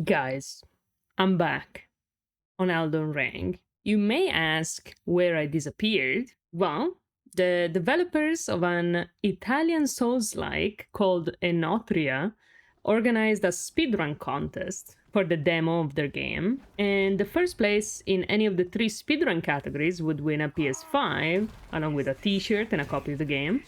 Guys, I'm back on Elden Ring. You may ask where I disappeared. Well, the developers of an Italian Souls-like called Enotria organized a speedrun contest for the demo of their game, and the first place in any of the three speedrun categories would win a PS5, along with a t-shirt and a copy of the game.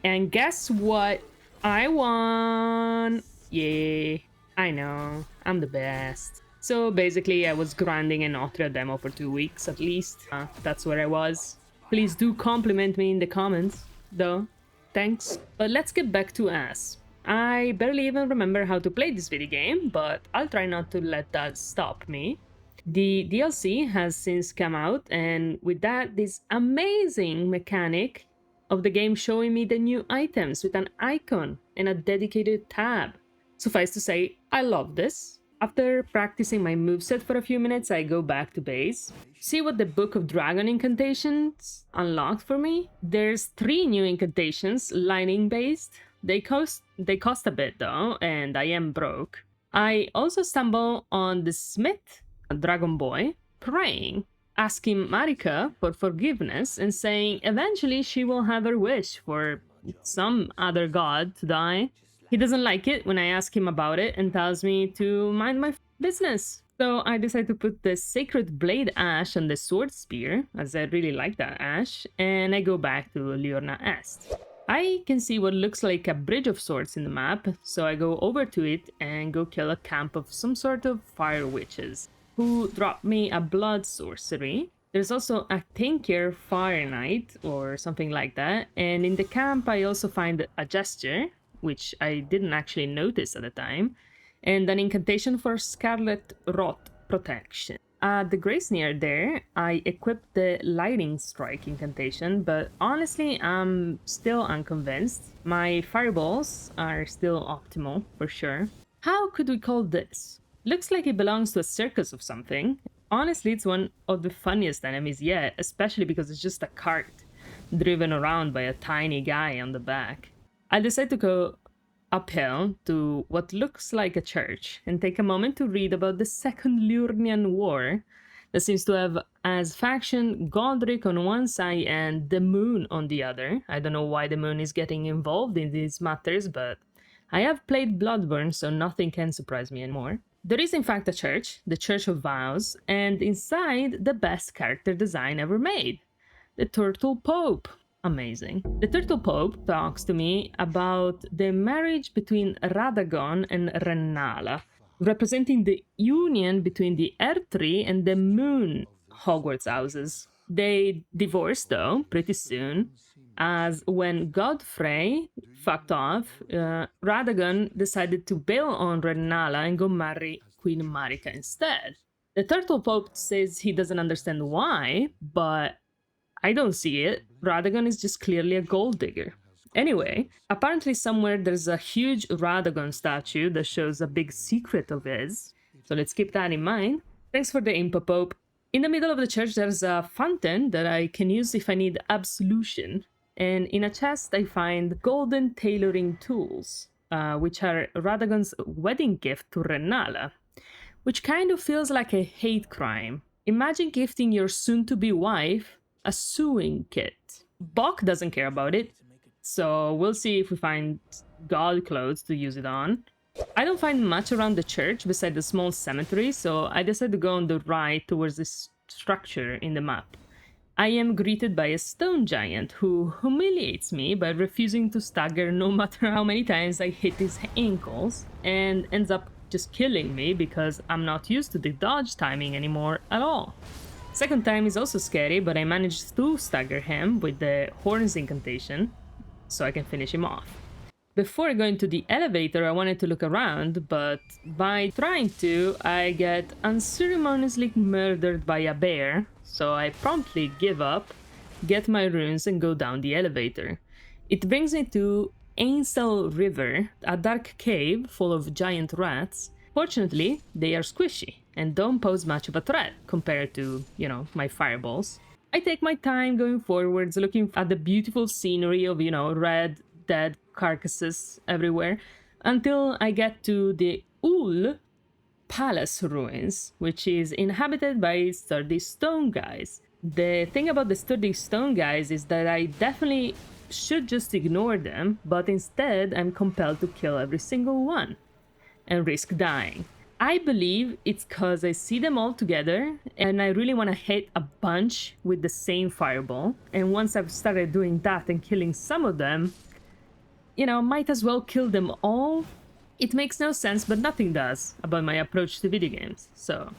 And guess what? I won! Yay! I know, I'm the best. So basically, I was grinding an Autria demo for 2 weeks at least. That's where I was. Please do compliment me in the comments, though. Thanks. But let's get back to Ass. I barely even remember how to play this video game, but I'll try not to let that stop me. The DLC has since come out, and with that, this amazing mechanic of the game showing me the new items with an icon and a dedicated tab. Suffice to say, I love this. After practicing my moveset for a few minutes, I go back to base. See what the Book of Dragon incantations unlocked for me? There's 3 new incantations, lightning based. They cost a bit though, and I am broke. I also stumble on the Smith, a dragon boy, praying, asking Marika for forgiveness and saying eventually she will have her wish for some other god to die. He doesn't like it when I ask him about it and tells me to mind my business. So I decide to put the Sacred Blade Ash on the Sword Spear, as I really like that ash, and I go back to Liurna Est. I can see what looks like a bridge of swords in the map, so I go over to it and go kill a camp of some sort of fire witches, who drop me a blood sorcery. There's also a Tinker Fire Knight, or something like that, and in the camp I also find a gesture, which I didn't actually notice at the time, and an incantation for Scarlet Rot protection. At the Grace near there, I equipped the Lightning Strike incantation, but honestly, I'm still unconvinced. My fireballs are still optimal, for sure. How could we call this? Looks like it belongs to a circus of something. Honestly, it's one of the funniest enemies yet, especially because it's just a cart driven around by a tiny guy on the back. I decide to go uphill to what looks like a church and take a moment to read about the Second Liurnian War that seems to have as faction Godric on one side and the Moon on the other. I don't know why the Moon is getting involved in these matters, but I have played Bloodborne, so nothing can surprise me anymore. There is in fact a church, the Church of Vows, and inside the best character design ever made, the Turtle Pope. Amazing. The Turtle Pope talks to me about the marriage between Radagon and Rennala, representing the union between the Earth Tree and the Moon Hogwarts houses. They divorced though pretty soon, as when Godfrey fucked off, Radagon decided to bail on Rennala and go marry Queen Marika instead. The Turtle Pope says he doesn't understand why, but I don't see it. Radagon is just clearly a gold digger. Anyway, apparently somewhere there's a huge Radagon statue that shows a big secret of his. So let's keep that in mind. Thanks for the info, Pope. In the middle of the church there's a fountain that I can use if I need absolution. And in a chest I find golden tailoring tools, which are Radagon's wedding gift to Rennala, which kind of feels like a hate crime. Imagine gifting your soon-to-be wife a sewing kit. Bok doesn't care about it, so we'll see if we find god clothes to use it on. I don't find much around the church beside the small cemetery, so I decide to go on the right towards this structure in the map. I am greeted by a stone giant who humiliates me by refusing to stagger no matter how many times I hit his ankles, and ends up just killing me because I'm not used to the dodge timing anymore at all. Second time is also scary, but I managed to stagger him with the Horns incantation, so I can finish him off. Before going to the elevator, I wanted to look around, but by trying to, I get unceremoniously murdered by a bear, so I promptly give up, get my runes, and go down the elevator. It brings me to Ainsel River, a dark cave full of giant rats. Fortunately, they are squishy and don't pose much of a threat compared to, my fireballs. I take my time going forwards, looking at the beautiful scenery of, red, dead carcasses everywhere, until I get to the Ul, palace ruins, which is inhabited by sturdy stone guys. The thing about the sturdy stone guys is that I definitely should just ignore them, but instead I'm compelled to kill every single one and risk dying. I believe it's because I see them all together and I really want to hit a bunch with the same fireball. And once I've started doing that and killing some of them, might as well kill them all. It makes no sense, but nothing does about my approach to video games. So,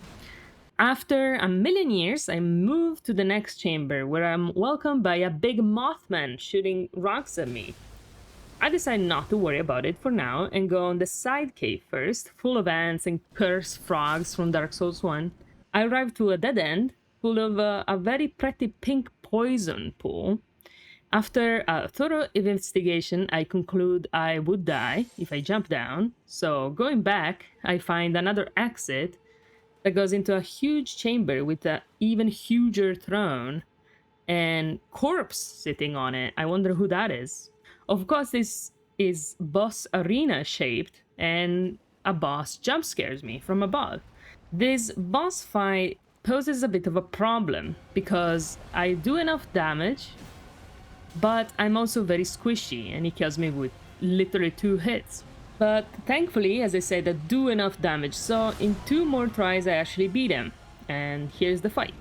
after a million years, I move to the next chamber where I'm welcomed by a big Mothman shooting rocks at me. I decide not to worry about it for now and go on the side cave first, full of ants and cursed frogs from Dark Souls 1. I arrive to a dead end full of a very pretty pink poison pool. After a thorough investigation, I conclude I would die if I jump down. So going back, I find another exit that goes into a huge chamber with an even huger throne and corpse sitting on it. I wonder who that is. Of course, this is boss arena shaped, and a boss jump scares me from above. This boss fight poses a bit of a problem because I do enough damage, but I'm also very squishy and he kills me with literally 2 hits. But thankfully, as I said, I do enough damage, so in 2 more tries I actually beat him. And here's the fight.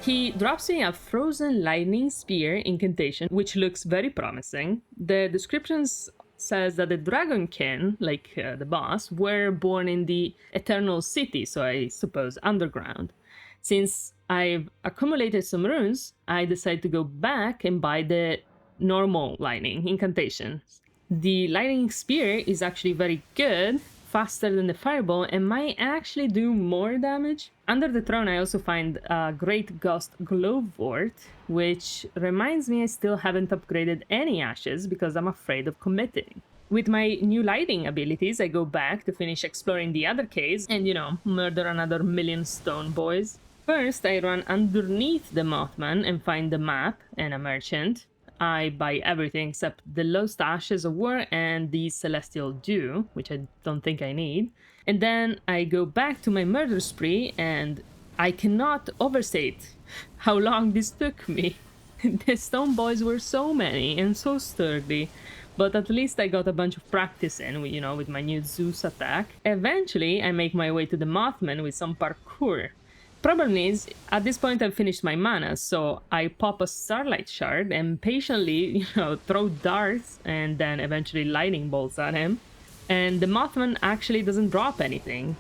He drops me a frozen lightning spear incantation, which looks very promising. The descriptions says that the dragonkin, like the boss, were born in the Eternal City, so I suppose underground. Since I've accumulated some runes, I decide to go back and buy the normal lightning incantation. The lightning spear is actually very good, faster than the fireball, and might actually do more damage. Under the throne I also find a Great Ghost Glowwort, which reminds me I still haven't upgraded any ashes because I'm afraid of committing. With my new lighting abilities, I go back to finish exploring the other caves and, murder another million stone boys. First, I run underneath the Mothman and find the map and a merchant. I buy everything except the Lost Ashes of War and the Celestial Dew, which I don't think I need. And then I go back to my murder spree, and I cannot overstate how long this took me. The stone boys were so many and so sturdy, but at least I got a bunch of practice in, with my new Zeus attack. Eventually, I make my way to the Mothman with some parkour. Problem is, at this point I've finished my mana, so I pop a Starlight Shard and patiently, throw darts and then eventually lightning bolts at him. And the Mothman actually doesn't drop anything,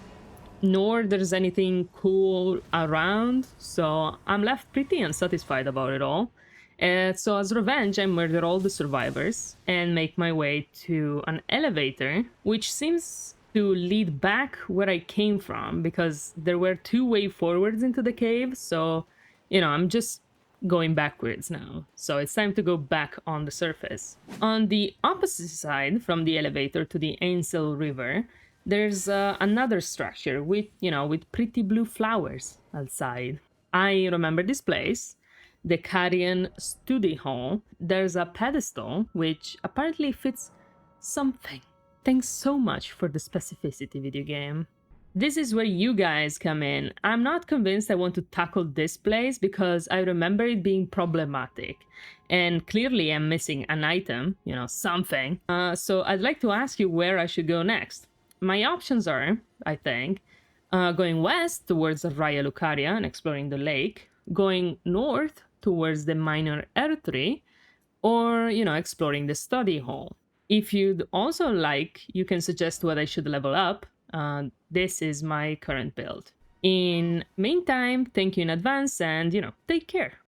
nor there's anything cool around, so I'm left pretty unsatisfied about it all. So as revenge, I murder all the survivors and make my way to an elevator, which seems to lead back where I came from, because there were two way forwards into the cave, so, I'm just going backwards now. So it's time to go back on the surface. On the opposite side from the elevator to the Ainsel River, there's another structure with, with pretty blue flowers outside. I remember this place, the Carian Study Hall. There's a pedestal which apparently fits something. Thanks so much for the specificity, video game. This is where you guys come in. I'm not convinced I want to tackle this place because I remember it being problematic. And clearly I'm missing an item, something. So I'd like to ask you where I should go next. My options are, I think, going west towards Raya Lucaria and exploring the lake, going north towards the Minor Erdtree, or, exploring the study hall. If you'd also like, you can suggest what I should level up. This is my current build. In meantime, thank you in advance and, take care.